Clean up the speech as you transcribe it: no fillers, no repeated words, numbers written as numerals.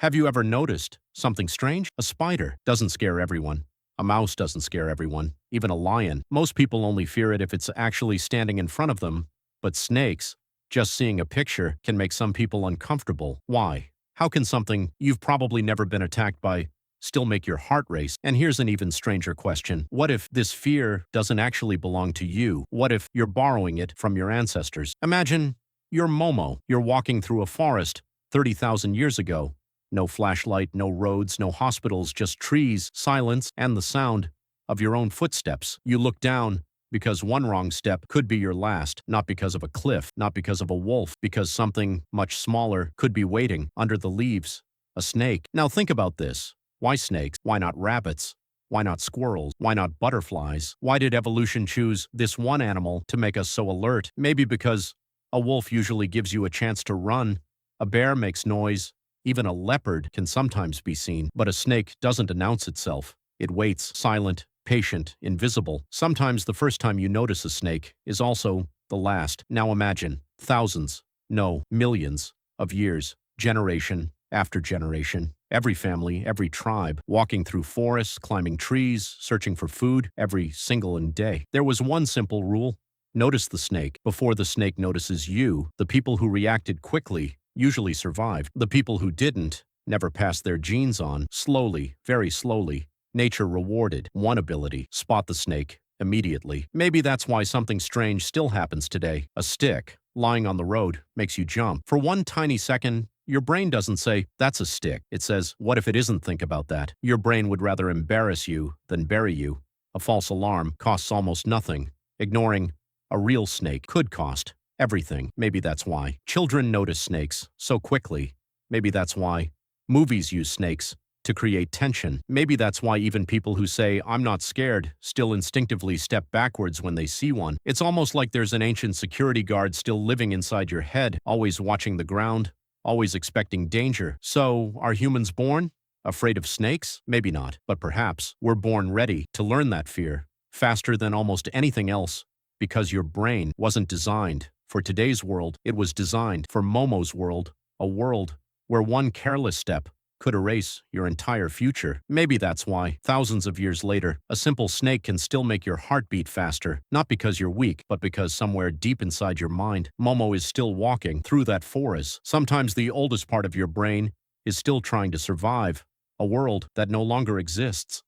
Have you ever noticed something strange? A spider doesn't scare everyone. A mouse doesn't scare everyone. Even a lion. Most people only fear it if it's actually standing in front of them. But snakes, just seeing a picture can make some people uncomfortable. Why? How can something you've probably never been attacked by still make your heart race? And here's an even stranger question. What if this fear doesn't actually belong to you? What if you're borrowing it from your ancestors? Imagine you're Momo. You're walking through a forest 30,000 years ago. No flashlight, no roads, no hospitals, just trees, silence, and the sound of your own footsteps. You look down because one wrong step could be your last, not because of a cliff, not because of a wolf, because something much smaller could be waiting under the leaves. A snake. Now think about this. Why snakes? Why not rabbits? Why not squirrels? Why not butterflies? Why did evolution choose this one animal to make us so alert? Maybe because a wolf usually gives you a chance to run. A bear makes noise. Even a leopard can sometimes be seen, but a snake doesn't announce itself. It waits, silent, patient, invisible. Sometimes the first time you notice a snake is also the last. Now imagine thousands, no, millions of years, generation after generation. Every family, every tribe, walking through forests, climbing trees, searching for food every single day. There was one simple rule. Notice the snake before the snake notices you. The people who reacted quickly usually survived. The people who didn't never passed their genes on. Slowly, very slowly, nature rewarded one ability: spot the snake immediately. Maybe that's why something strange still happens today. A stick lying on the road makes you jump. For one tiny second, your brain doesn't say, "That's a stick." It says, "What if it isn't?" Think about that. Your brain would rather embarrass you than bury you. A false alarm costs almost nothing. Ignoring a real snake could cost everything. Maybe that's why children notice snakes so quickly. Maybe that's why movies use snakes to create tension. Maybe that's why even people who say, "I'm not scared," still instinctively step backwards when they see one. It's almost like there's an ancient security guard still living inside your head, always watching the ground, always expecting danger. So, are humans born afraid of snakes? Maybe not, but perhaps we're born ready to learn that fear faster than almost anything else, because your brain wasn't designed for today's world. It was designed for Momo's world, a world where one careless step could erase your entire future. Maybe that's why, thousands of years later, a simple snake can still make your heart beat faster, not because you're weak, but because somewhere deep inside your mind, Momo is still walking through that forest. Sometimes the oldest part of your brain is still trying to survive a world that no longer exists.